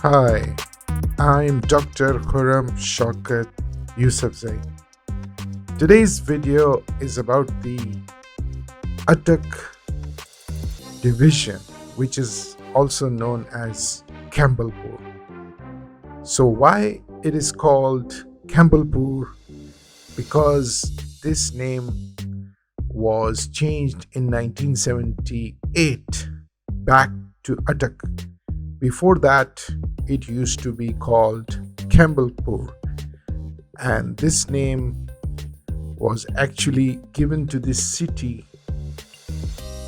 Hi, I'm Dr. Khurrum Shaukat Yusafzai. Today's video is about the Attock division, which is also known as Campbellpur. So why it is called Campbellpur? Because this name was changed in 1978 back to Attock. Before that, it used to be called Campbellpur, and this name was actually given to this city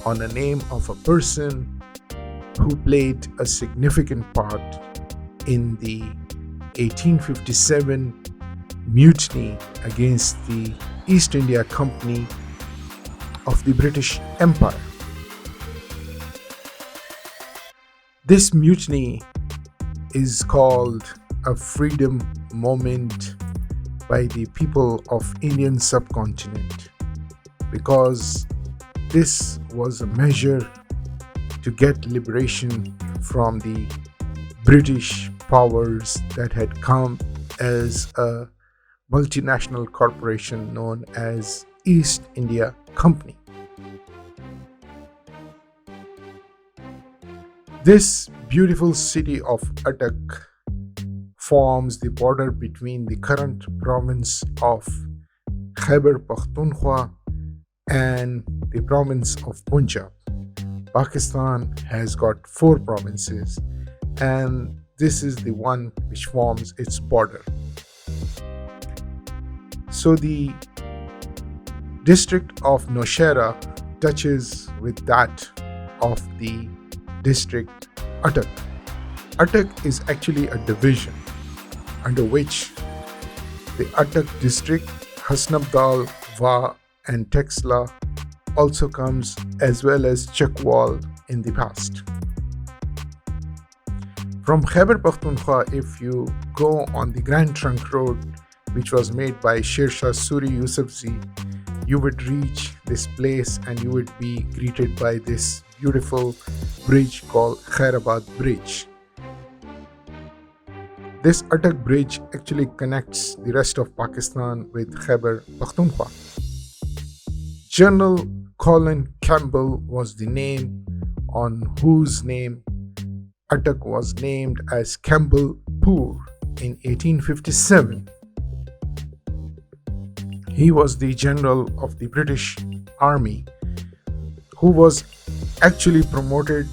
on the name of a person who played a significant part in the 1857 mutiny against the East India Company of the British Empire. This mutiny is called a freedom moment by the people of Indian subcontinent because this was a measure to get liberation from the British powers that had come as a multinational corporation known as East India Company. This beautiful city of Attock forms the border between the current province of Khyber Pakhtunkhwa and the province of Punjab. Pakistan has got 4 provinces, and this is the one which forms its border. So the district of Nowshera touches with that of the district Attock. Attock is actually a division under which the Attock district, Hasanabdal, Va and Texla also comes, as well as Chakwal in the past. From Khyber Pakhtunkhwa, if you go on the Grand Trunk Road, which was made by Sher Shah Suri Yusafzai, you would reach this place and you would be greeted by this beautiful bridge called Khairabad Bridge. This Attock bridge actually connects the rest of Pakistan with Khyber Pakhtunkhwa. General Colin Campbell was the name on whose name Attock was named as Campbellpur in 1857. He was the general of the British Army who was actually promoted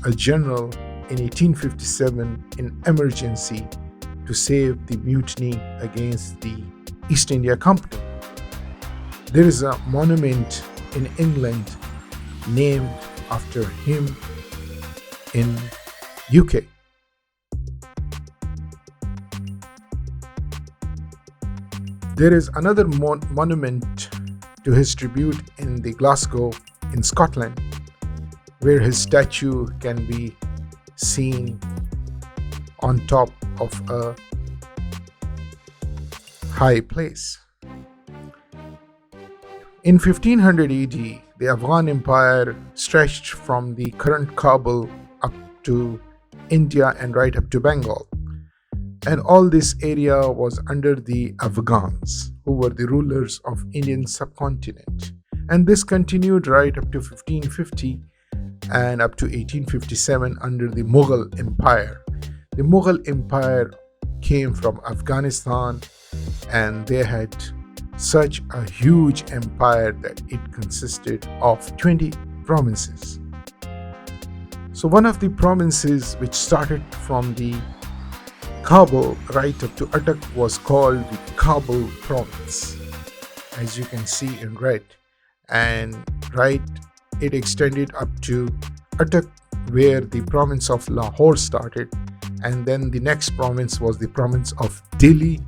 a general in 1857 in emergency to save the mutiny against the East India Company. There is a monument in England named after him in UK. There is another monument to his tribute in the Glasgow in Scotland, where his statue can be seen on top of a high place. In 1500 AD, the Afghan Empire stretched from the current Kabul up to India and right up to Bengal. And all this area was under the Afghans, who were the rulers of Indian subcontinent. And this continued right up to 1550 and up to 1857 under the Mughal Empire. The Mughal Empire came from Afghanistan, and they had such a huge empire that it consisted of 20 provinces. So one of the provinces which started from the Kabul right up to Attock was called the Kabul province, as you can see in red, and right it extended up to Attock, where the province of Lahore started, and then the next province was the province of Delhi,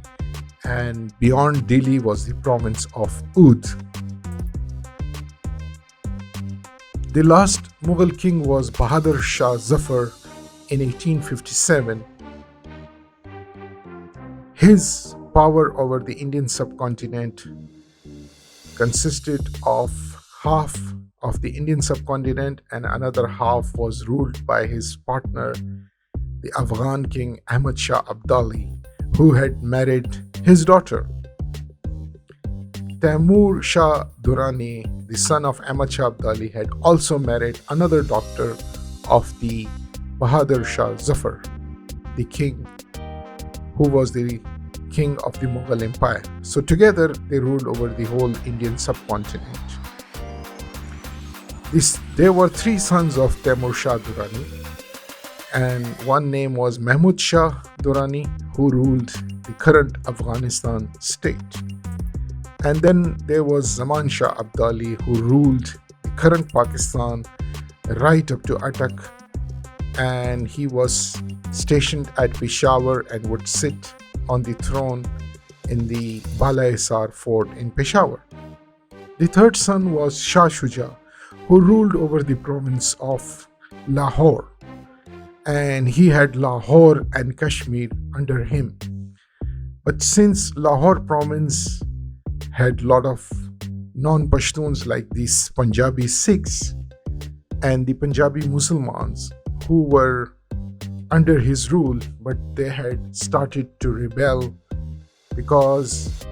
and beyond Delhi was the province of Oudh. The last Mughal king was Bahadur Shah Zafar in 1857. His power over the Indian subcontinent consisted of half of the Indian subcontinent, and another half was ruled by his partner the Afghan king Ahmad Shah Abdali, who had married his daughter. Taimur Shah Durrani, the son of Ahmad Shah Abdali, had also married another daughter of the Bahadur Shah Zafar, the king who was the king of the Mughal Empire. So together they ruled over the whole Indian subcontinent. There were three sons of Taimur Shah Durrani, and one name was Mahmud Shah Durrani, who ruled the current Afghanistan state. And then there was Zaman Shah Abdali, who ruled the current Pakistan right up to Attock, and he was stationed at Peshawar and would sit on the throne in the Bala Hisar fort in Peshawar. The third son was Shah Shuja, who ruled over the province of Lahore, and he had Lahore and Kashmir under him. But since Lahore province had a lot of non-Pashtuns like these Punjabi Sikhs and the Punjabi Muslims who were under his rule, but they had started to rebel because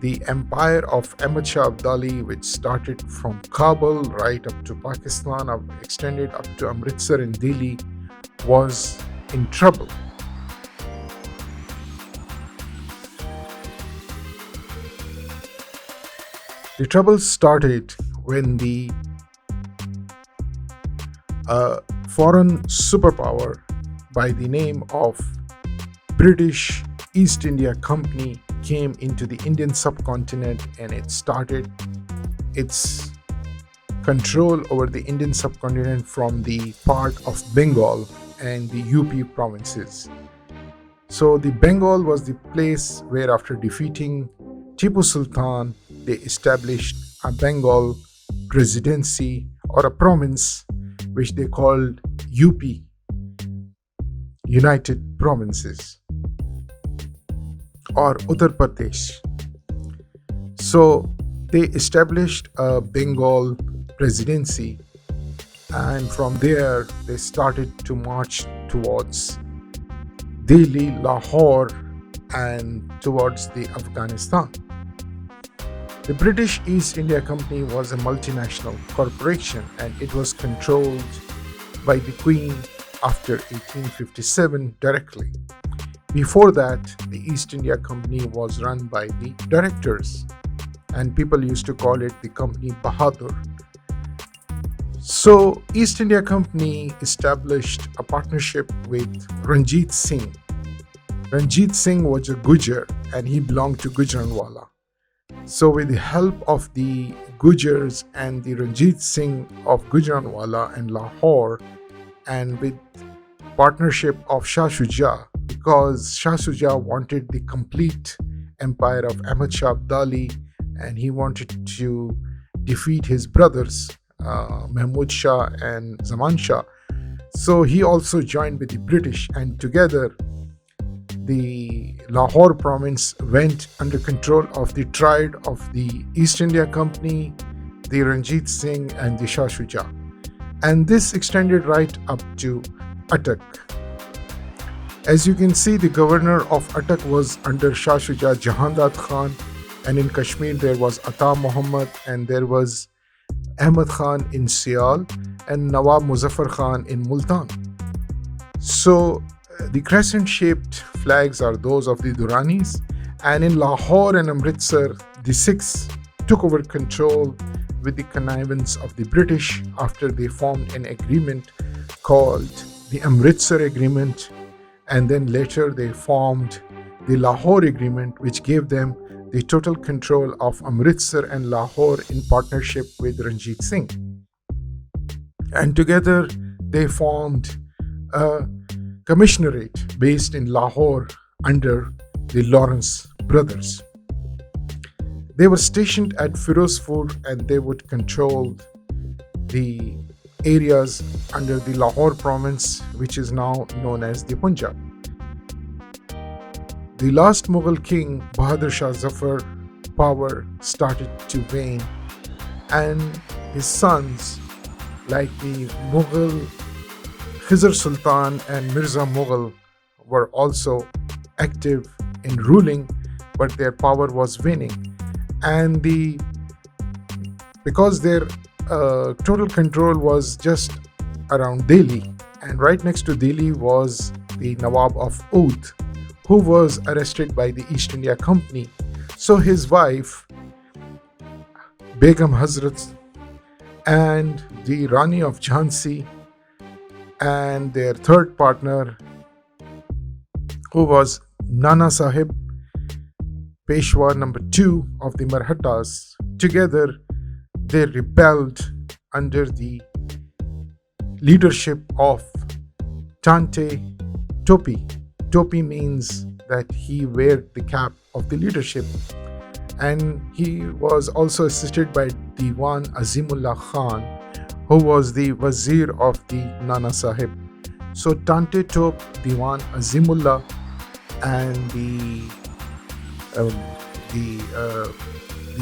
the empire of Ahmad Shah Abdali, which started from Kabul right up to Pakistan, extended up to Amritsar and Delhi, was in trouble. The trouble started when the foreign superpower by the name of British East India Company came into the Indian subcontinent, and it started its control over the Indian subcontinent from the part of Bengal and the UP provinces. So the Bengal was the place where, after defeating Tipu Sultan, they established a Bengal presidency or a province which they called UP, United Provinces, or Uttar Pradesh. So they established a Bengal presidency, and from there they started to march towards Delhi, Lahore, and towards the Afghanistan. The British East India Company was a multinational corporation, and it was controlled by the Queen after 1857 directly. Before that, the East India Company was run by the directors, and people used to call it the Company Bahadur. So East India Company established a partnership with Ranjit Singh. Ranjit Singh was a Gujar, and he belonged to Gujranwala. So with the help of the Gujars and the Ranjit Singh of Gujranwala and Lahore, and with partnership of Shah Shuja, because Shah Shuja wanted the complete empire of Ahmad Shah Abdali, and he wanted to defeat his brothers Mahmud Shah and Zaman Shah. So he also joined with the British, and together the Lahore province went under control of the triad of the East India Company, the Ranjit Singh, and the Shah Shuja. And this extended right up to Attock. As you can see, the governor of Attock was under Shah Shuja Jahandad Khan, and in Kashmir there was Ata Muhammad, and there was Ahmad Khan in Sial, and Nawab Muzaffar Khan in Multan. So the crescent-shaped flags are those of the Duranis, and in Lahore and Amritsar, the Sikhs took over control with the connivance of the British after they formed an agreement called the Amritsar Agreement, and then later they formed the Lahore Agreement, which gave them the total control of Amritsar and Lahore in partnership with Ranjit Singh. And together they formed a commissionerate based in Lahore under the Lawrence brothers. They were stationed at Firozpur, and they would control the areas under the Lahore province, which is now known as the Punjab. The last Mughal king, Bahadur Shah Zafar, power started to wane, and his sons, like the Mughal Khizr Sultan and Mirza Mughal were also active in ruling, but their power was waning. And because their total control was just around Delhi, and right next to Delhi was the Nawab of Oudh, who was arrested by the East India Company. So his wife, Begum Hazrat, and the Rani of Jhansi, and their third partner, who was Nana Sahib, Peshwa number 2 of the Marhatas, together they rebelled under the leadership of Tante Topi. Topi means that he wore the cap of the leadership, and he was also assisted by Diwan Azimullah Khan, who was the Wazir of the Nana Sahib. So Tante Top, Diwan Azimullah, and the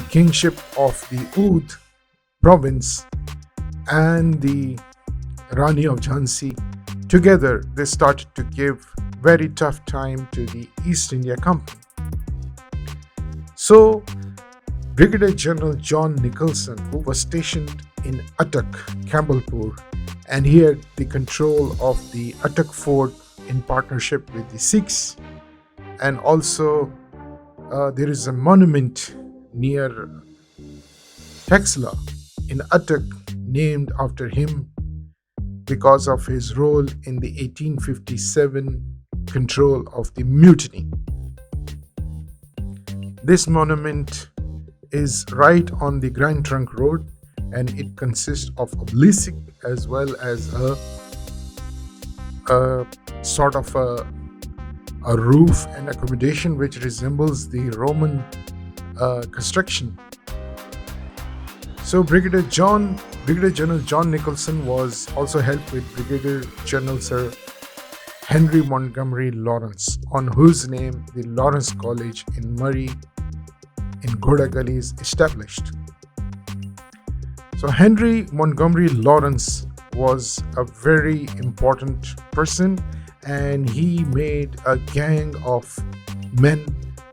kingship of the Oudh province and the Rani of Jhansi, together they started to give very tough time to the East India Company. So Brigadier General John Nicholson, who was stationed in Attock, Campbellpur, and he had the control of the Attock fort in partnership with the Sikhs, and also there is a monument near Texla in Attock named after him because of his role in the 1857 control of the mutiny. This monument is right on the Grand Trunk Road, and it consists of obelisk as well as a sort of a roof and accommodation which resembles the Roman construction. So Brigadier General John Nicholson was also helped with Brigadier General Sir Henry Montgomery Lawrence, on whose name the Lawrence College in Murray in Ghoda Gully is established. So Henry Montgomery Lawrence was a very important person, and he made a gang of men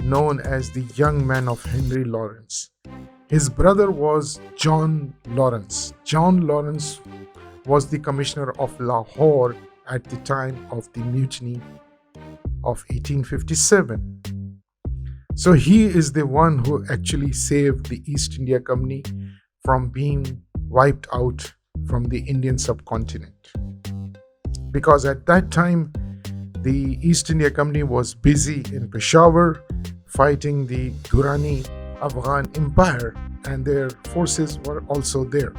known as the Young Men of Henry Lawrence. His brother was John Lawrence. John Lawrence was the commissioner of Lahore at the time of the mutiny of 1857. So he is the one who actually saved the East India Company from being wiped out from the Indian subcontinent. Because at that time, the East India Company was busy in Peshawar fighting the Durrani Afghan Empire, and their forces were also there.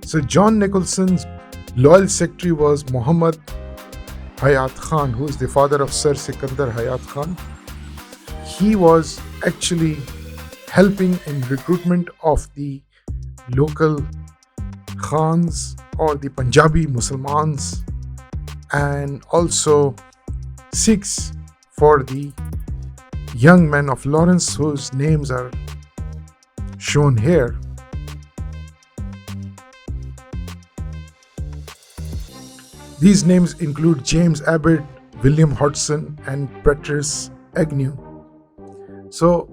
So John Nicholson's loyal secretary was Muhammad Hayat Khan, who is the father of Sir Sikandar Hayat Khan. He was actually helping in recruitment of the local Khans or the Punjabi Muslimans, and also Sikhs for the young men of Lawrence, whose names are shown here. These names include James Abbott, William Hodgson, and Petrus Agnew. So,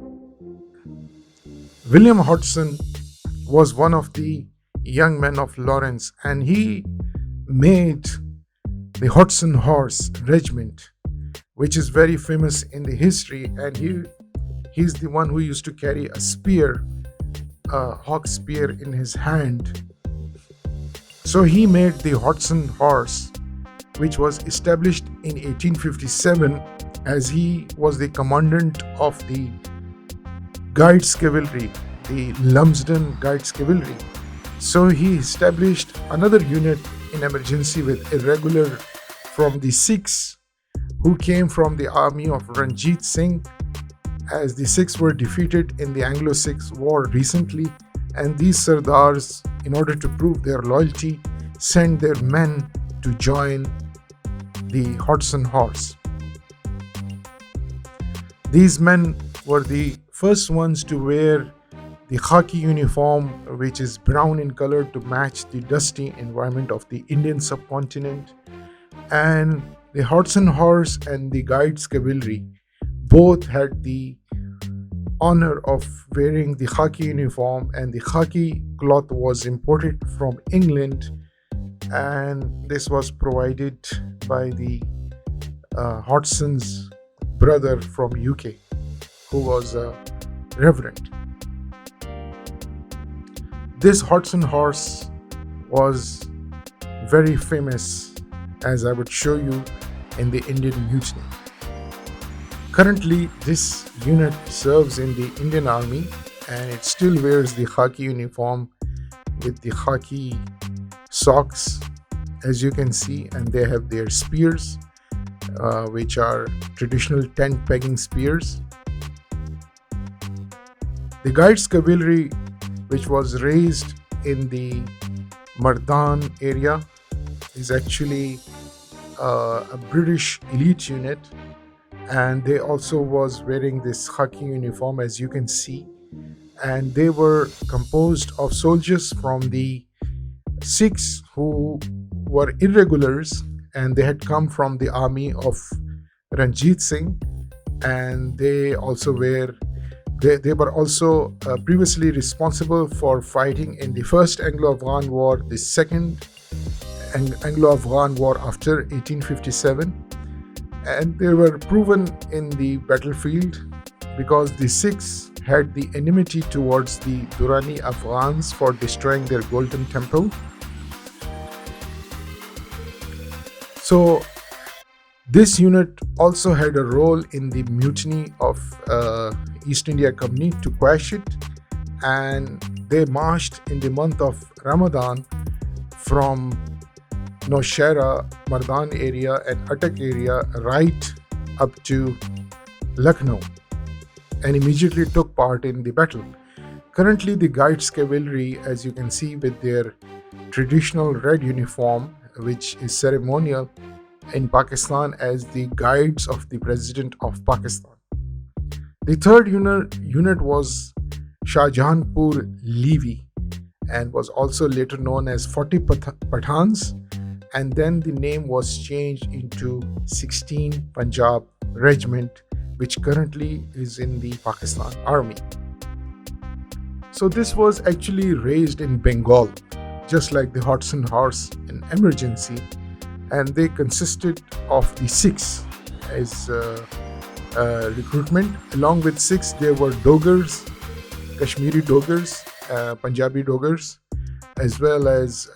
William Hodgson was one of the young men of Lawrence, and he made the Hodgson Horse Regiment, which is very famous in the history, and he's the one who used to carry a spear, a hawk spear in his hand. So he made the Hodgson Horse, which was established in 1857, as he was the commandant of the Guards Cavalry, the Lumsden Guards Cavalry. So he established another unit in emergency with irregular from the Sikhs, who came from the army of Ranjit Singh, as the Sikhs were defeated in the Anglo-Sikh war recently, and these Sardars, in order to prove their loyalty, sent their men to join the Hodgson Horse. These men were the first ones to wear the khaki uniform, which is brown in color to match the dusty environment of the Indian subcontinent, and the horse and horse and the guides cavalry both had the honor of wearing the khaki uniform, and the khaki cloth was imported from England, and this was provided by the Hodson's brother from UK, who was a reverend. This Hodson horse was very famous, as I would show you in the Indian Mutiny. Currently, this unit serves in the Indian Army, and it still wears the khaki uniform with the khaki socks, as you can see, and they have their spears, which are traditional tent pegging spears. The Guides cavalry, which was raised in the Mardan area, is actually a British elite unit, and they also was wearing this khaki uniform, as you can see, and they were composed of soldiers from the Sikhs who were irregulars, and they had come from the army of Ranjit Singh, and they were also previously responsible for fighting in the First Anglo-Afghan War, the Second Anglo-Afghan War after 1857, and they were proven in the battlefield because the Sikhs had the enmity towards the Durrani Afghans for destroying their golden temple. So this unit also had a role in the mutiny of East India Company to quash it, and they marched in the month of Ramadan from Nowshera, Mardan area and Attock area right up to Lucknow, and immediately took part in the battle. Currently, the Guides cavalry, as you can see, with their traditional red uniform, which is ceremonial in Pakistan as the Guides of the President of Pakistan. The third unit was Shahjahanpur Levi, and was also later known as 40 Pathans, and then the name was changed into 16 Punjab Regiment, which currently is in the Pakistan Army. So this was actually raised in Bengal, just like the Hodson horse in emergency, and they consisted of the Sikhs as recruitment. Along with Sikhs, there were Dogars, Kashmiri Dogars, Punjabi Dogars, as well as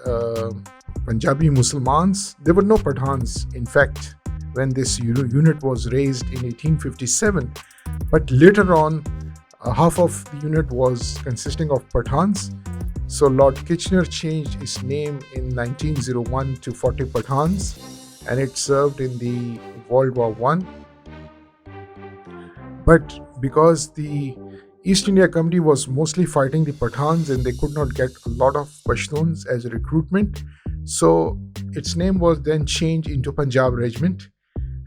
Punjabi Muslimans. There were no Pathans, in fact, when this unit was raised in 1857, but later on, half of the unit was consisting of Pathans. So Lord Kitchener changed its name in 1901 to 40 Pathans, and it served in the World War I. But because the East India Company was mostly fighting the Pathans and they could not get a lot of Pashtuns as a recruitment, so its name was then changed into Punjab Regiment,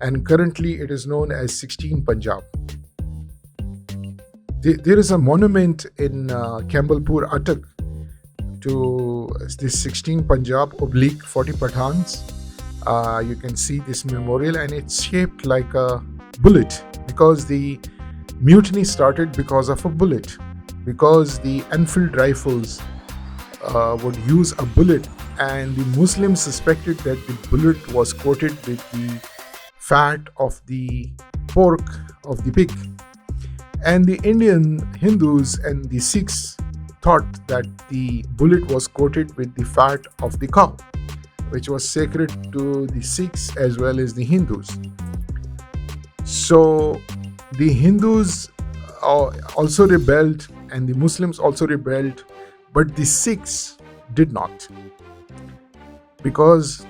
and currently it is known as 16 Punjab. There is a monument in Campbellpur, Attock, to this 16 Punjab / 40 Pathans. You can see this memorial, and it's shaped like a bullet because the mutiny started because of a bullet, because the Enfield rifles would use a bullet, and the Muslims suspected that the bullet was coated with the fat of the pork of the pig, and the Indian Hindus and the Sikhs thought that the bullet was coated with the fat of the cow, which was sacred to the Sikhs as well as the Hindus. So the Hindus also rebelled and the Muslims also rebelled, but the Sikhs did not, because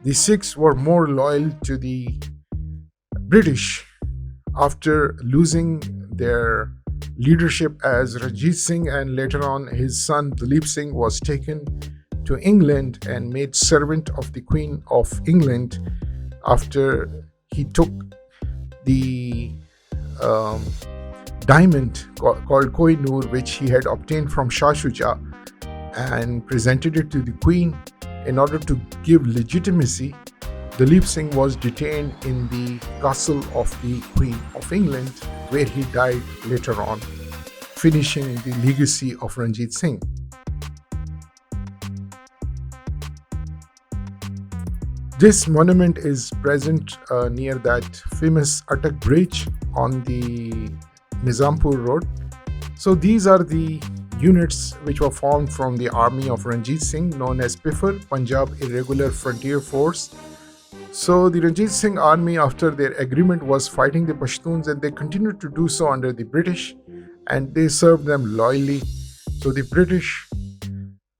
the Sikhs were more loyal to the British after losing their leadership as Ranjit Singh, and later on his son Dalip Singh was taken to England and made servant of the Queen of England after he took the diamond called Koh-i-Noor, which he had obtained from Shah Shuja, and presented it to the Queen. In order to give legitimacy, Dalip Singh was detained in the castle of the Queen of England, where he died later on, finishing the legacy of Ranjit Singh. This monument is present near that famous Attock bridge on the Nizampur road. So these are the units which were formed from the army of Ranjit Singh, known as PIFR, Punjab Irregular Frontier Force. So the Ranjit Singh army, after their agreement, was fighting the Pashtuns, and they continued to do so under the British, and they served them loyally. So the British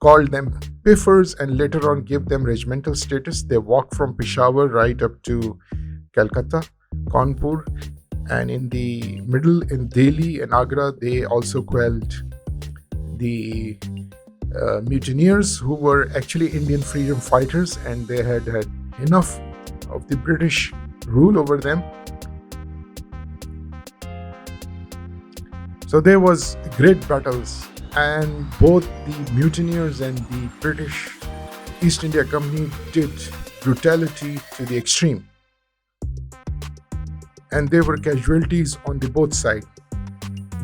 called them PIFers and later on gave them regimental status. They walked from Peshawar right up to Calcutta, Kanpur, and in the middle in Delhi and Agra, they also quelled the mutineers who were actually Indian freedom fighters, and they had had enough of the British rule over them. So there was great battles, and both the mutineers and the British East India Company did brutality to the extreme, and there were casualties on the both sides.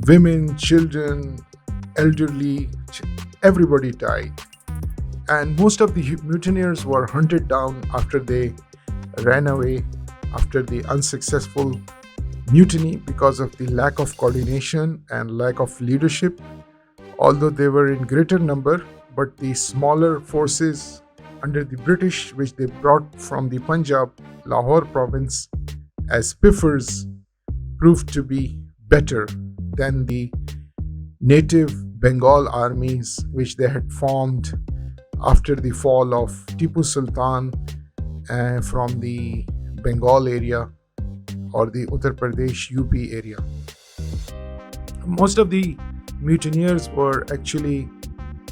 Women, children, elderly, everybody died, and most of the mutineers were hunted down after they ran away after the unsuccessful mutiny because of the lack of coordination and lack of leadership. Although they were in greater number, but the smaller forces under the British, which they brought from the Punjab, Lahore province as PIFers, proved to be better than the native Bengal armies which they had formed after the fall of Tipu Sultan from the Bengal area or the Uttar Pradesh UP area. Most of the mutineers were actually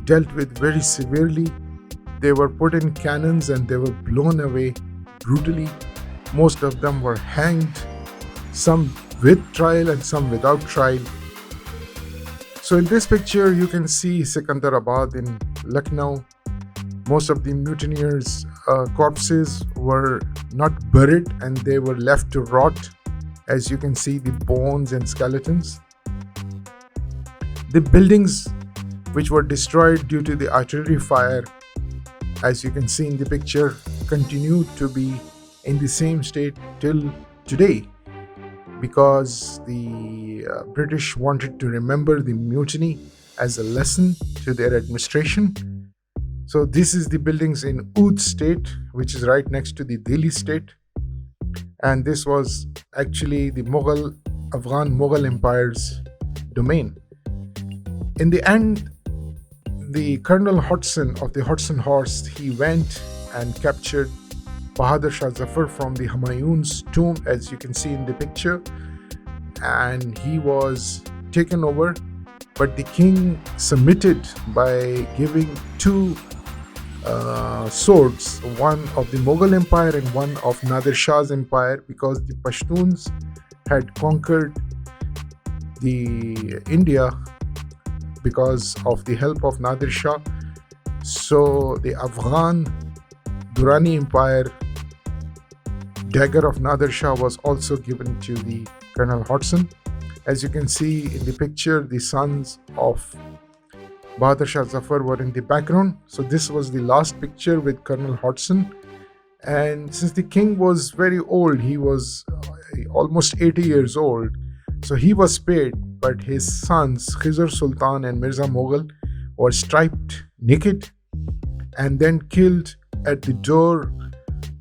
dealt with very severely. They were put in cannons and they were blown away brutally. Most of them were hanged, some with trial and some without trial. So in this picture you can see Sikandarabad in Lucknow. Most of the mutineers' corpses were not buried and they were left to rot. As you can see, the bones and skeletons. The buildings which were destroyed due to the artillery fire, as you can see in the picture, continue to be in the same state till today, because the British wanted to remember the mutiny as a lesson to their administration. So this is the buildings in Oudh state, which is right next to the Delhi state, and this was actually the Afghan Mughal Empire's domain. In the end, the Colonel Hodgson of the Hodgson Horse, he went and captured Bahadur Shah Zafar from the Humayun's tomb, as you can see in the picture, and he was taken over, but the king submitted by giving two swords, one of the Mughal Empire and one of Nadir Shah's empire, because the Pashtuns had conquered the India because of the help of Nadir Shah. So the Afghan Durrani Empire dagger of Nadir Shah was also given to the Colonel Hodgson. As you can see in the picture, the sons of Bahadur Shah Zafar were in the background. So this was the last picture with Colonel Hodgson. And since the king was very old, he was almost 80 years old, so he was spared, but his sons Khizr Sultan and Mirza Mughal were striped naked and then killed at the door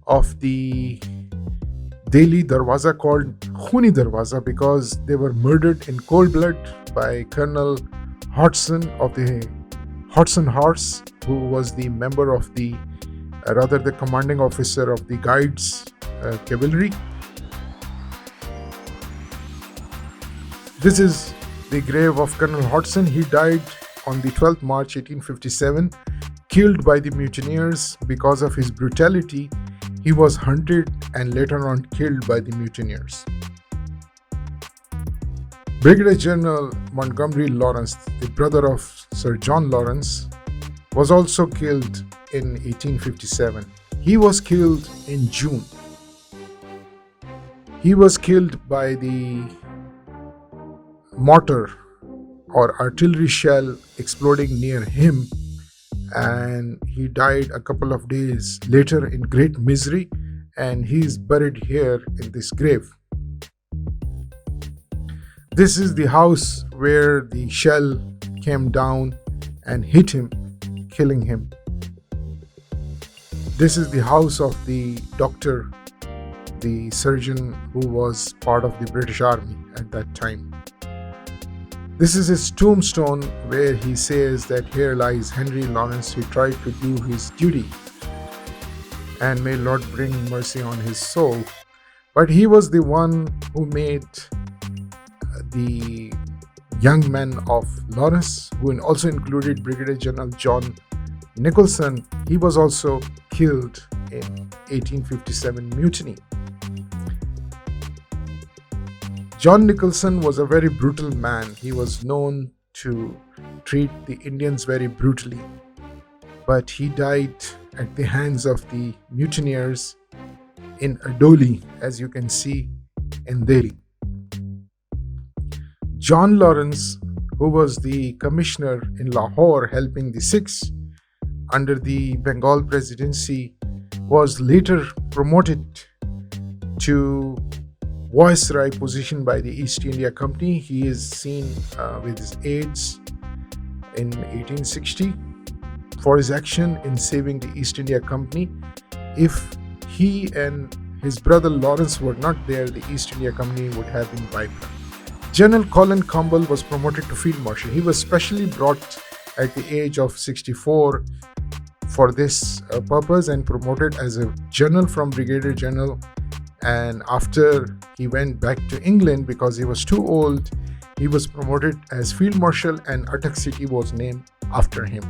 of the Delhi Darwaza called Khuni Darwaza, because they were murdered in cold blood by Colonel Hodgson of the Hodgson Horse, who was the member of the commanding officer of the Guides cavalry. This is the grave of Colonel Hodgson. He died on the 12th March 1857, killed by the mutineers. Because of his brutality, he was hunted and later on killed by the mutineers. Brigadier General Montgomery Lawrence, the brother of Sir John Lawrence, was also killed in 1857. He was killed in June. He was killed by the mortar or artillery shell exploding near him, and he died a couple of days later in great misery, and he is buried here in this grave. This is the house where the shell came down and hit him, killing him. This is the house of the doctor, the surgeon who was part of the British Army at that time. This is his tombstone where he says that here lies Henry Lawrence, who tried to do his duty, and may Lord bring mercy on his soul. But he was the one who made the young men of Lawrence, who also included Brigadier General John Nicholson. He was also killed in 1857 mutiny. John Nicholson was a very brutal man. He was known to treat the Indians very brutally, but he died at the hands of the mutineers in Adoli, as you can see in Delhi. John Lawrence, who was the commissioner in Lahore helping the Sikhs under the Bengal presidency, was later promoted to Viceroy position by the East India Company. He is seen with his aides in 1860 for his action in saving the East India Company. If he and his brother Lawrence were not there, the East India Company would have been wiped out. General Colin Campbell was promoted to Field Marshal. He was specially brought at the age of 64 for this purpose and promoted as a general from Brigadier General. And after he went back to England because he was too old, he was promoted as Field Marshal, and Attock city was named after him.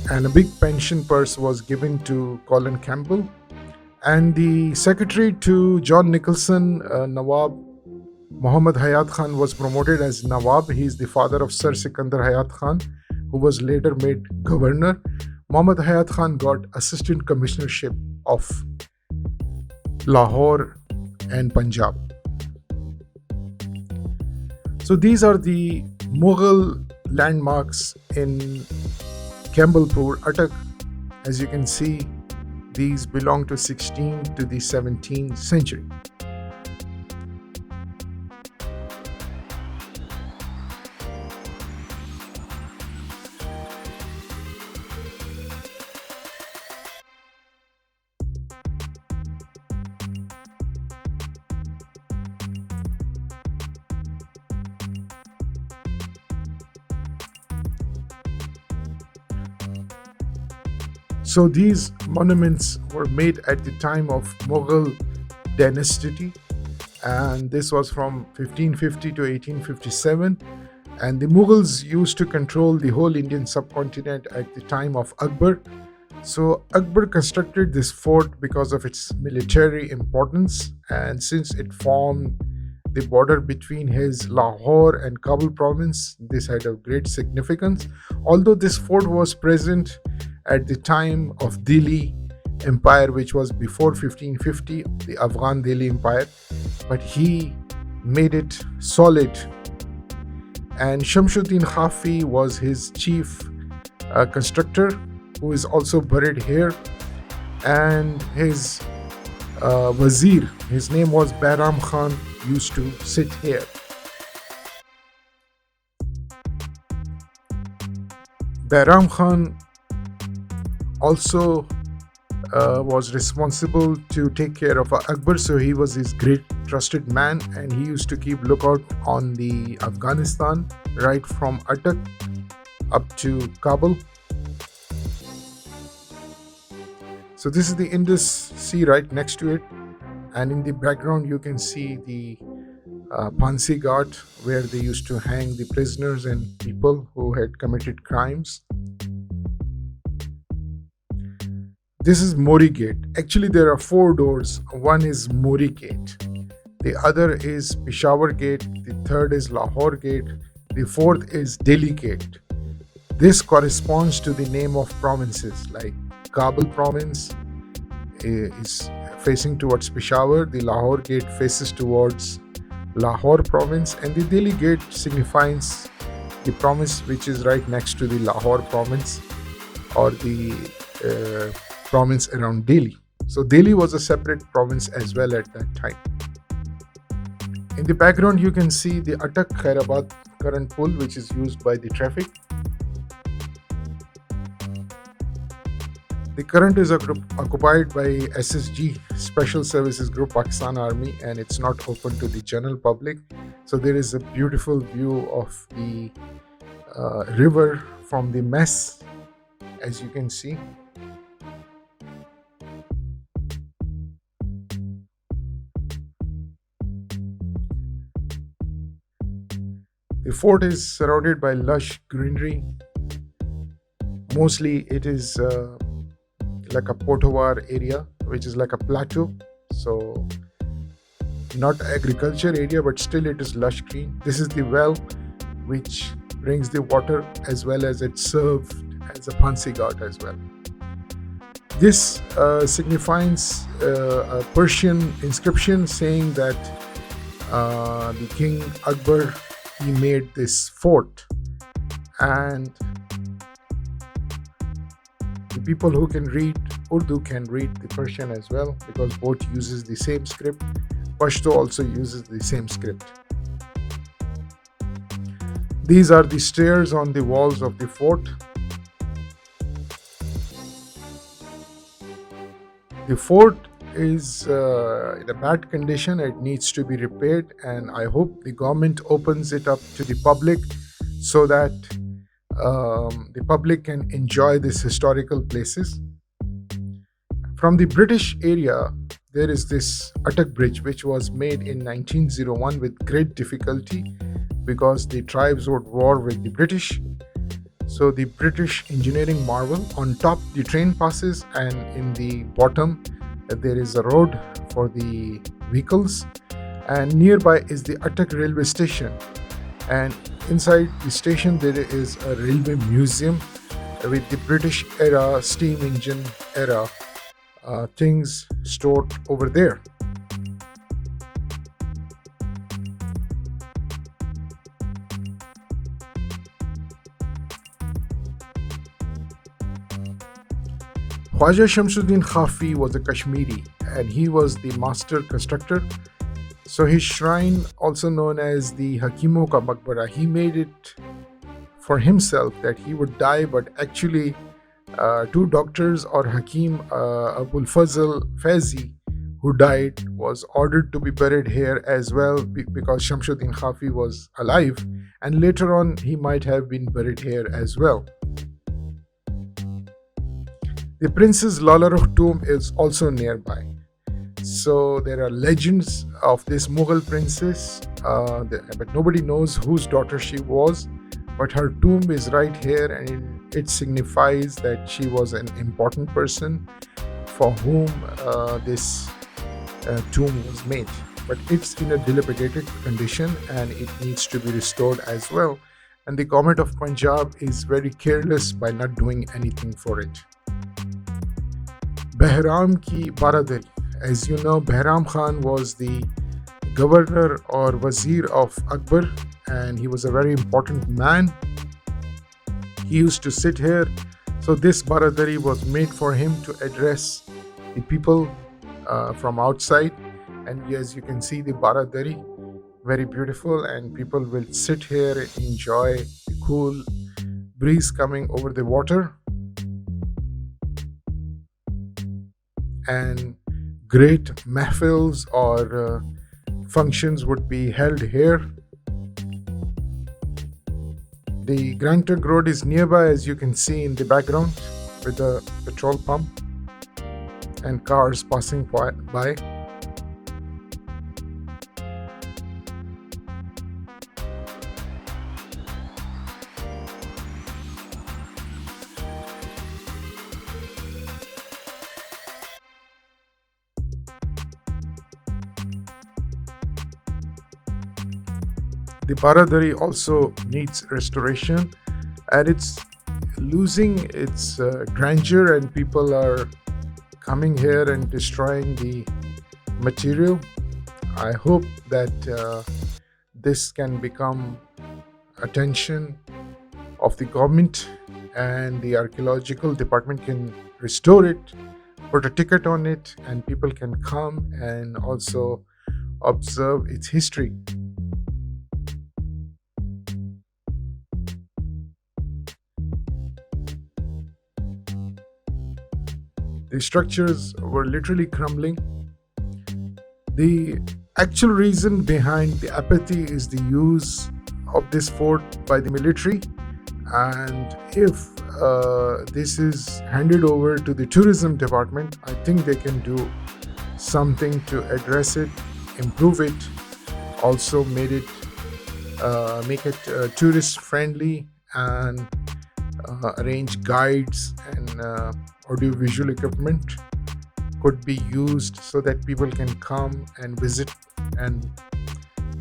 And a big pension purse was given to Colin Campbell. And the secretary to John Nicholson, Nawab Muhammad Hayat Khan, was promoted as Nawab. He is the father of Sir Sikandar Hayat Khan, who was later made governor. Muhammad Hayat Khan got assistant commissionership of Lahore and Punjab. So these are the Mughal landmarks in Campbellpur, Attock. As you can see, these belong to 16th to the 17th century. So these monuments were made at the time of Mughal dynasty, and this was from 1550 to 1857. And the Mughals used to control the whole Indian subcontinent at the time of Akbar. So Akbar constructed this fort because of its military importance, and since it formed the border between his Lahore and Kabul province, this had a great significance. Although this fort was present at the time of Delhi Empire, which was before 1550, the Afghan Delhi Empire, but he made it solid. And Shamsuddin Khafi was his chief constructor, who is also buried here. And his wazir, his name was Bahram Khan, used to sit here. Bahram Khan also was responsible to take care of Akbar, so he was his great trusted man, and he used to keep lookout on the Afghanistan right from Attock up to Kabul. So this is the Indus Sea right next to it, and in the background you can see the Phansi Ghat, where they used to hang the prisoners and people who had committed crimes. This is Mori Gate. Actually, there are four doors. One is Mori Gate. The other is Peshawar Gate. The third is Lahore Gate. The fourth is Delhi Gate. This corresponds to the name of provinces, like Kabul province is facing towards Peshawar, the Lahore Gate faces towards Lahore province, and the Delhi Gate signifies the province which is right next to the Lahore province, or the province around Delhi. So Delhi was a separate province as well at that time. In the background you can see the Attock Khairabad current pull, which is used by the traffic. The current is occupied by SSG, Special Services Group, Pakistan Army, and it's not open to the general public. So there is a beautiful view of the river from the mess, as you can see. The fort is surrounded by lush greenery. Mostly it is like a Potowar area, which is like a plateau. So not agriculture area, but still it is lush green. This is the well which brings the water, as well as it's served as a Phansi Ghat as well. This signifies a Persian inscription saying that the King Akbar, he made this fort, and the people who can read Urdu can read the Persian as well, because both uses the same script. Pashto also uses the same script. These are the stairs on the walls of the fort. The fort is in a bad condition. It needs to be repaired, and I hope the government opens it up to the public so that the public can enjoy these historical places. From the British area, there is this Attock Bridge, which was made in 1901 with great difficulty because the tribes were at war with the British. So the British engineering marvel. On top the train passes, and in the bottom there is a road for the vehicles, and nearby is the Attock railway station, and inside the station there is a railway museum with the British era steam engine era things stored over there. Khwaja Shamsuddin Khafi was a Kashmiri, and he was the master constructor. So his shrine, also known as the Hakimo Ka Maqbara, he made it for himself that he would die, but actually two doctors, or Hakim Abul Fazl Faizi, who died, was ordered to be buried here as well, because Shamsuddin Khafi was alive, and later on he might have been buried here as well. The Princess Lala Rukh tomb is also nearby. So there are legends of this Mughal princess, but nobody knows whose daughter she was. But her tomb is right here, and it signifies that she was an important person for whom this tomb was made. But it's in a dilapidated condition, and it needs to be restored as well. And the government of Punjab is very careless by not doing anything for it. Behram ki Baradari. As you know, Behram Khan was the governor or wazir of Akbar, and he was a very important man. He used to sit here. So this Baradari was made for him to address the people from outside. And as you can see, the Baradari, very beautiful, and people will sit here and enjoy the cool breeze coming over the water. And great mahfils or functions would be held here. The Grand Trunk Road is nearby, as you can see in the background, with a petrol pump and cars passing by. The Baradari also needs restoration, and it's losing its grandeur, and people are coming here and destroying the material. I hope that this can become attention of the government, and the archaeological department can restore it, put a ticket on it, and people can come and also observe its history. The structures were literally crumbling. The actual reason behind the apathy is the use of this fort by the military, and if this is handed over to the tourism department, I think they can do something to address it, improve it, also make it tourist friendly, and arrange guides and audiovisual equipment could be used so that people can come and visit, and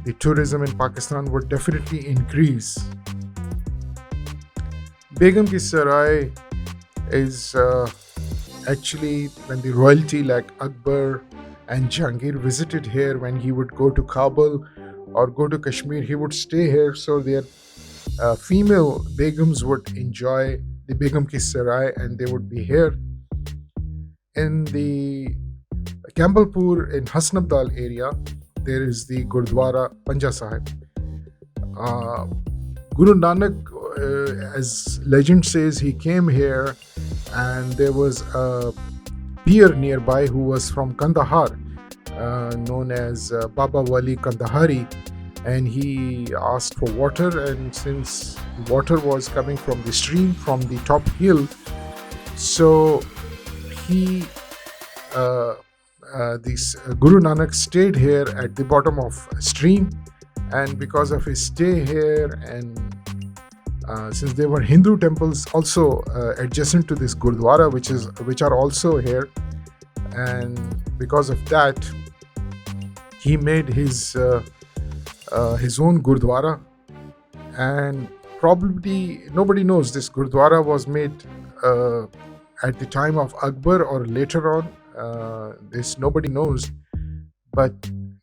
the tourism in Pakistan would definitely increase. Begum Ki Sarai is actually when the royalty like Akbar and Jahangir visited here, when he would go to Kabul or go to Kashmir, he would stay here so their female Begums would enjoy the Begum Ki Sarai and they would be here. In the Campbellpur in Hasanabdal area, there is the Gurdwara Panja Sahib. Guru Nanak, as legend says, he came here and there was a peer nearby who was from Kandahar, known as Baba Wali Kandahari, and he asked for water, and since water was coming from the stream from the top hill, so he this Guru Nanak stayed here at the bottom of a stream, and because of his stay here, and since there were Hindu temples also adjacent to this Gurdwara, which are also here, and because of that, he made his own Gurdwara, and probably nobody knows this Gurdwara was made at the time of Akbar or later on. This nobody knows, but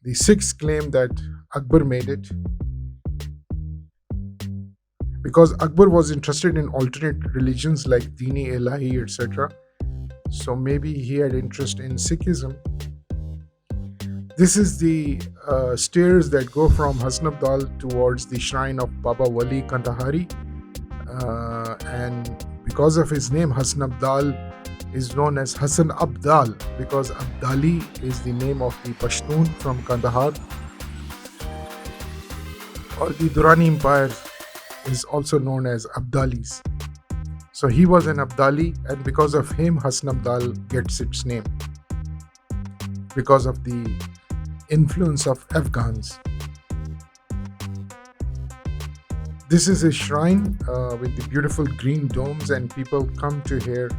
the Sikhs claim that Akbar made it because Akbar was interested in alternate religions like Dini, Ilahi, etc. So maybe he had interest in Sikhism. This is the stairs that go from Hasanabdal towards the shrine of Baba Wali Kandahari, and because of his name, Hasanabdal is known as Hasanabdal because Abdali is the name of the Pashtun from Kandahar. Or the Durrani Empire is also known as Abdalis. So he was an Abdali, and because of him, Hasanabdal gets its name because of the influence of Afghans. This is a shrine with the beautiful green domes, and people come to here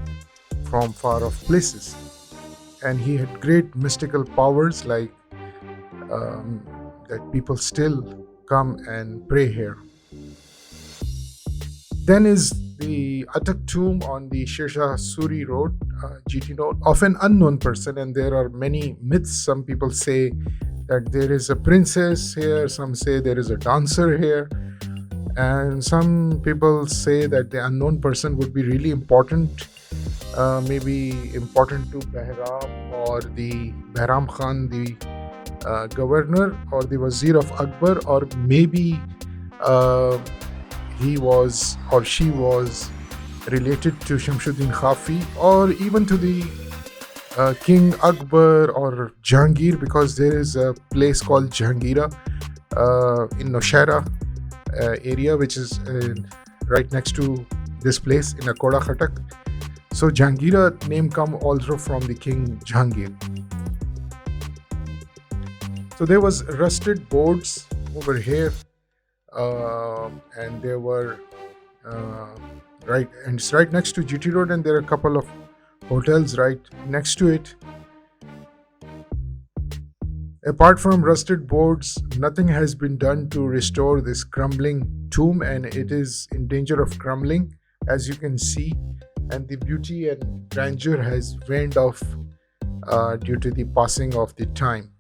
from far off places. And he had great mystical powers, like that people still come and pray here. Then is the Attock tomb on the Shershah Suri Road, GT Road, of an unknown person, and there are many myths. Some people say that there is a princess here, some say there is a dancer here, and some people say that the unknown person would be really important, maybe important to Behram or the Behram Khan, the governor, or the Wazir of Akbar, or maybe he was or she was related to Shamsuddin Khafi, or even to the King Akbar or Jahangir, because there is a place called Jahangira in Nowshera area, which is right next to this place in Akoda Khatak. So Jahangira name come also from the King Jahangir. So there was rusted boards over here, and there were and it's right next to GT Road, and there are a couple of hotels right next to it. Apart from rusted boards, nothing has been done to restore this crumbling tomb, and it is in danger of crumbling, as you can see. And the beauty and grandeur has waned off due to the passing of the time.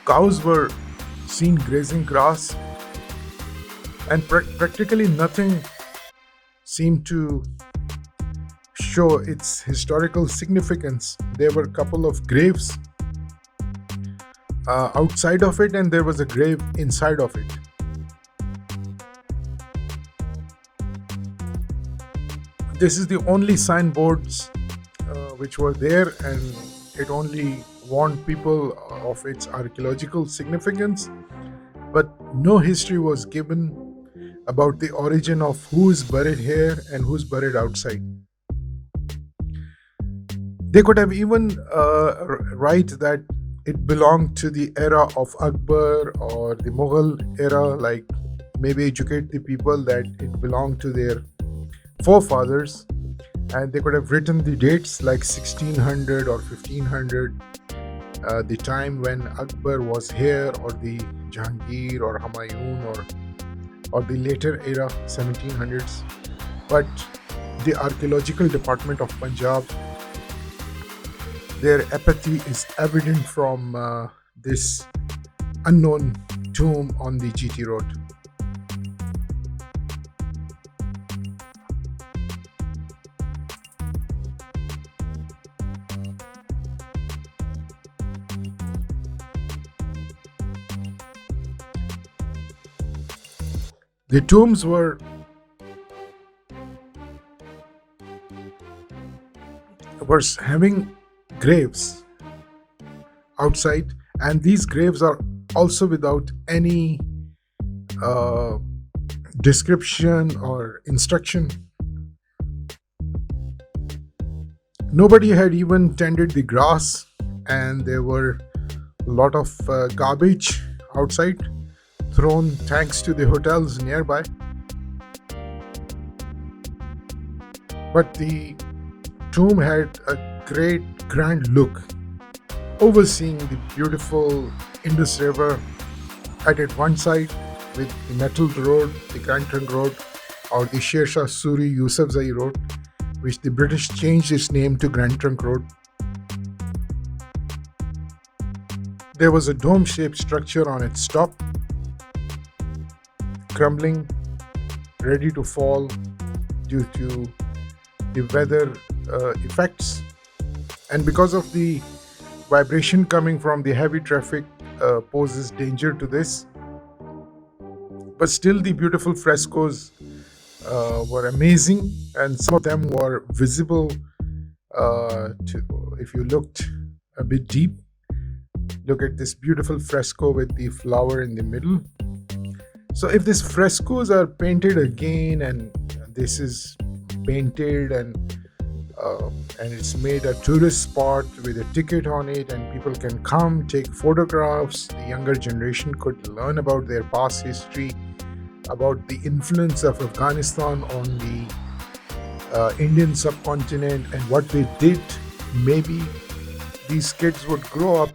Cows were seen grazing grass, and practically nothing seemed to show its historical significance. There were a couple of graves outside of it, and there was a grave inside of it. This is the only signboards which were there, and it only warned people of its archaeological significance, but no history was given about the origin of who's buried here and who's buried outside. They could have even write that it belonged to the era of Akbar or the Mughal era, like maybe educate the people that it belonged to their forefathers, and they could have written the dates like 1600 or 1500, the time when Akbar was here, or the Jahangir or Humayun, or the later era 1700s. But the archaeological department of Punjab, their apathy is evident from this unknown tomb on the GT road. The tombs were having graves outside, and these graves are also without any description or instruction. Nobody had even tended the grass, and there were a lot of garbage outside, thrown thanks to the hotels nearby. But the tomb had a great grand look, overseeing the beautiful Indus River at it one side, with the metalled road, the Grand Trunk Road, or the Sher Shah Suri Yusafzai Road, which the British changed its name to Grand Trunk Road. There was a dome-shaped structure on its top, crumbling, ready to fall due to the weather effects, and because of the vibration coming from the heavy traffic poses danger to this. But still, the beautiful frescoes were amazing, and some of them were visible if you looked a bit deep. Look at this beautiful fresco with the flower in the middle. So if these frescoes are painted again, and this is painted and it's made a tourist spot with a ticket on it, and people can come take photographs, the younger generation could learn about their past history, about the influence of Afghanistan on the Indian subcontinent and what they did. Maybe these kids would grow up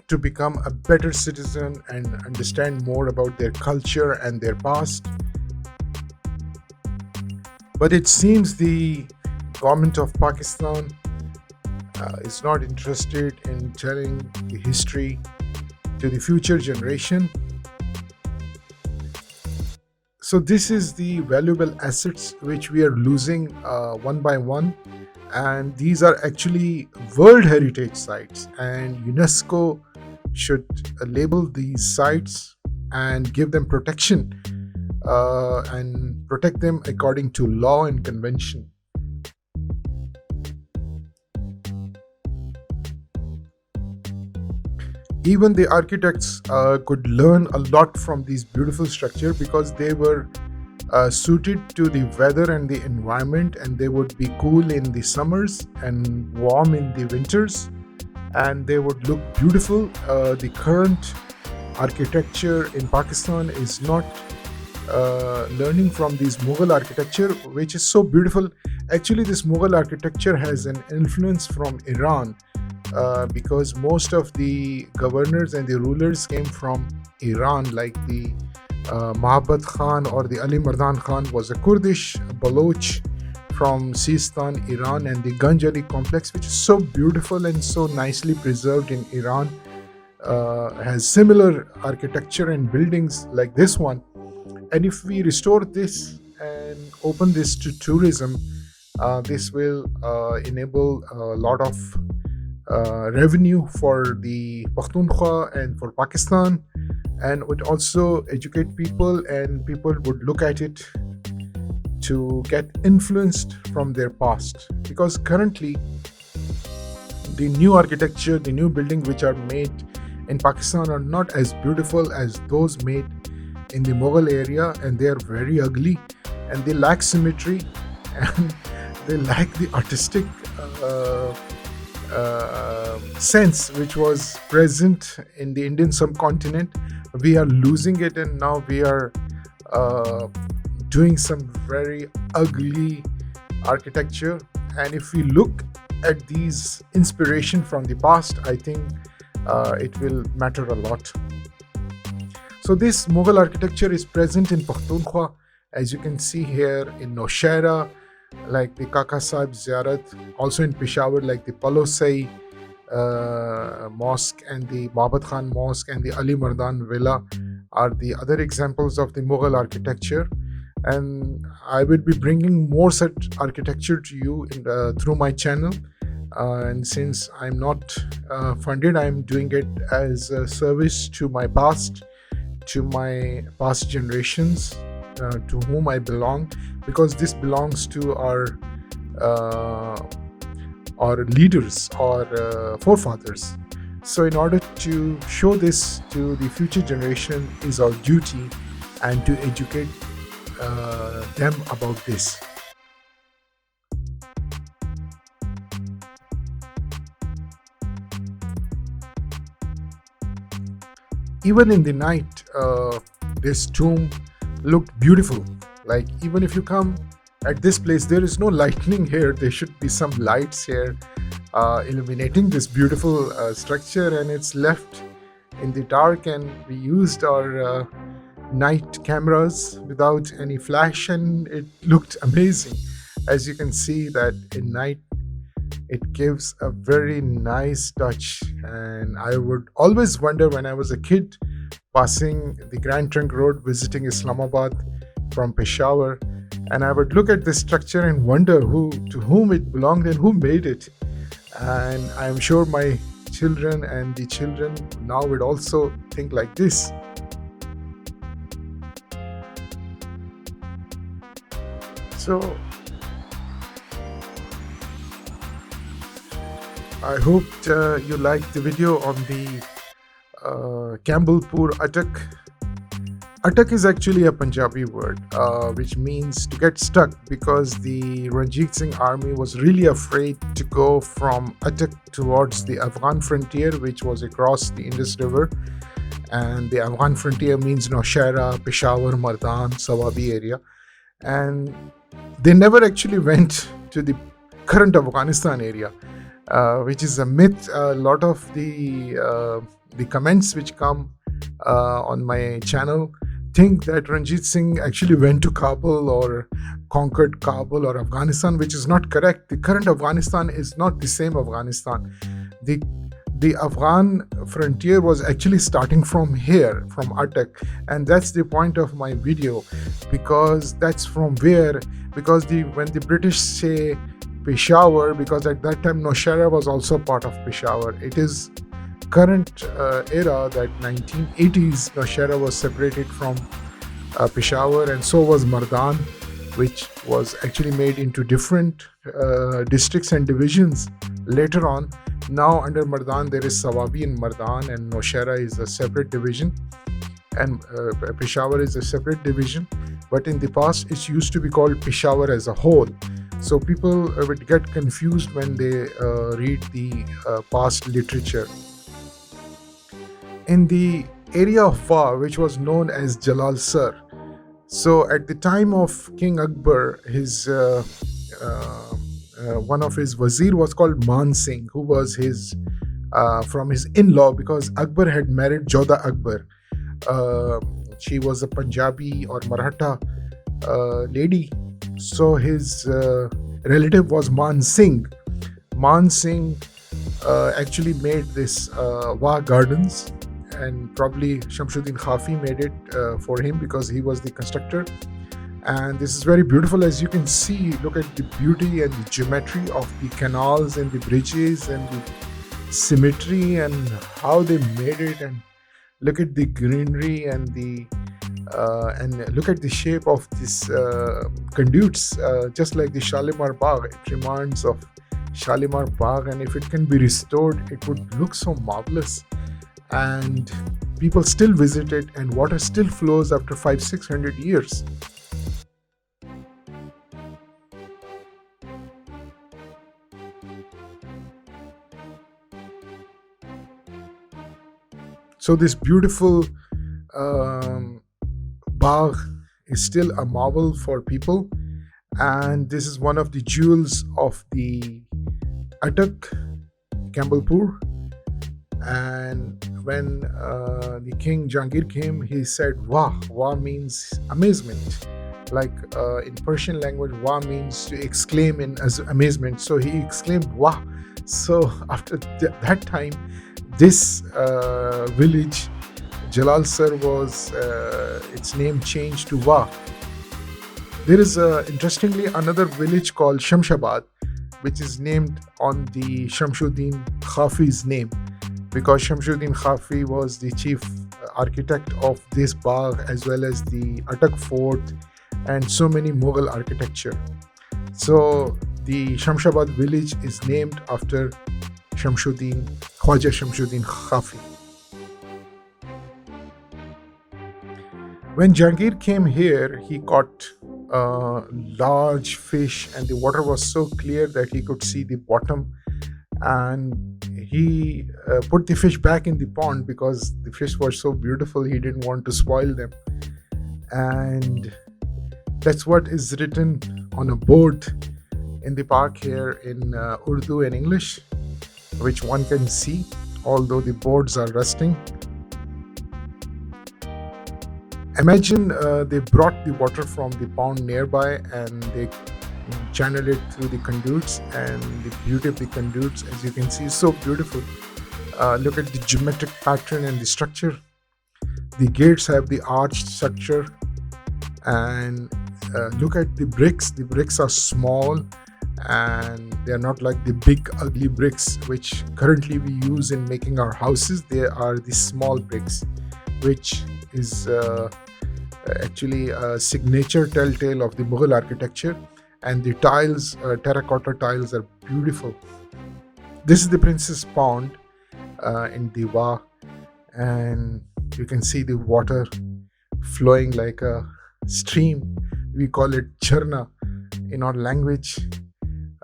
to become a better citizen and understand more about their culture and their past. But it seems the government of Pakistan is not interested in telling the history to the future generation. So this is the valuable assets which we are losing one by one, and these are actually World Heritage Sites, and UNESCO should label these sites and give them protection and protect them according to law and convention. Even the architects could learn a lot from these beautiful structures, because they were suited to the weather and the environment, and they would be cool in the summers and warm in the winters, and they would look beautiful. The current architecture in Pakistan is not learning from this Mughal architecture, which is so beautiful. Actually, this Mughal architecture has an influence from Iran, because most of the governors and the rulers came from Iran, like the Mahabad Khan or the Ali Mardan Khan was a Kurdish Baloch from Sistan, Iran, and the Ganj Ali complex, which is so beautiful and so nicely preserved in Iran, has similar architecture and buildings like this one. And if we restore this and open this to tourism, this will enable a lot of revenue for the Pakhtunkhwa and for Pakistan, and would also educate people, and people would look at it to get influenced from their past. Because currently the new architecture, the new buildings which are made in Pakistan are not as beautiful as those made in the Mughal area, and they are very ugly, and they lack symmetry, and they lack the artistic sense which was present in the Indian subcontinent. We are losing it, and now we are doing some very ugly architecture. And if we look at these inspiration from the past, I think it will matter a lot. So this Mughal architecture is present in Pakhtunkhwa, as you can see here, in Nowshera, like the Kaka Sahib Ziyarat, also in Peshawar, like the Palosai Mosque and the Babad Khan Mosque and the Ali Mardan Villa are the other examples of the Mughal architecture. And I will be bringing more such architecture to you through my channel. And since I'm not funded, I'm doing it as a service to my past generations, to whom I belong, because this belongs to our leaders or forefathers. So in order to show this to the future generation is our duty, and to educate them about this. Even in the night, this tomb looked beautiful. Like, even if you come at this place, there is no lightning here. There should be some lights here illuminating this beautiful structure, and it's left in the dark, and we used our night cameras without any flash, and it looked amazing. As you can see that in night it gives a very nice touch. And I would always wonder, when I was a kid passing the Grand Trunk Road visiting Islamabad from Peshawar, and I would look at this structure and wonder to whom it belonged and who made it. And I'm sure my children and the children now would also think like this. So I hope you liked the video on the Campbellpur Attock. Attock is actually a Punjabi word which means to get stuck, because the Ranjit Singh army was really afraid to go from Attock towards the Afghan frontier, which was across the Indus River. And the Afghan frontier means Nowshera, Peshawar, Mardan, Sawabi area. And they never actually went to the current Afghanistan area, which is a myth. A lot of the comments which come on my channel think that Ranjit Singh actually went to Kabul or conquered Kabul or Afghanistan, which is not correct. The current Afghanistan is not the same Afghanistan. The Afghan frontier was actually starting from here, from Attock, and that's the point of my video, because that's from where, because when the British say Peshawar, because at that time Nowshera was also part of Peshawar. It is current era that 1980s Nowshera was separated from Peshawar, and so was Mardan, which was actually made into different districts and divisions later on. Now under Mardan there is Sawabi in Mardan, and Nowshera is a separate division, and Peshawar is a separate division. But in the past it used to be called Peshawar as a whole. So people would get confused when they read the past literature. In the area of Wa, which was known as Jalal Sar. So at the time of King Akbar, his one of his wazir was called Man Singh, who was his from his in-law, because Akbar had married Joda Akbar. She was a Punjabi or Maratha lady. So his relative was Man Singh. Man Singh actually made this Wa Gardens, and probably Shamsuddin Khafi made it for him because he was the constructor. And this is very beautiful, as you can see. Look at the beauty and the geometry of the canals and the bridges and the symmetry and how they made it. And look at the greenery and the and look at the shape of these conduits, just like the Shalimar Bagh. It reminds of Shalimar Bagh, and if it can be restored, it would look so marvelous. And people still visit it, and water still flows after 500-600 years. So this beautiful Bagh is still a marvel for people, and this is one of the jewels of the Attock, Campbellpur. And when the King Jahangir came, he said Wah. Wah means amazement. Like in Persian language, Wah means to exclaim in amazement. So he exclaimed Wah. So after that time, this village, Jalal Sar, was its name changed to Wah. There is interestingly another village called Shamshabad, which is named on the Shamsuddin Khafi's name, because Shamsuddin Khafi was the chief architect of this Bagh, as well as the Attock fort and so many Mughal architecture. So the Shamshabad village is named after Khwaja Shamsuddin Khafi. When Jahangir came here, he caught large fish, and the water was so clear that he could see the bottom. And he put the fish back in the pond because the fish were so beautiful, he didn't want to spoil them. And that's what is written on a board in the park here in Urdu and English, which one can see, although the boards are rusting. Imagine they brought the water from the pond nearby and they channeled it through the conduits, and the beauty of the conduits, as you can see, is so beautiful. Look at the geometric pattern and the structure. The gates have the arched structure, and look at the bricks. The bricks are small, and they are not like the big ugly bricks which currently we use in making our houses. They are the small bricks, which is actually a signature telltale of the Mughal architecture. And the tiles, terracotta tiles, are beautiful. This is the Princess Pond in Diwa, and you can see the water flowing like a stream. We call it charna in our language,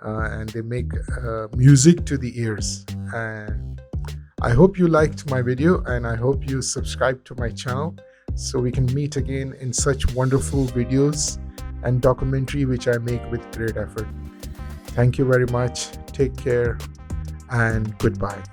and they make music to the ears. And I hope you liked my video, and I hope you subscribe to my channel so we can meet again in such wonderful videos and documentary which I make with great effort. Thank you very much. Take care and goodbye.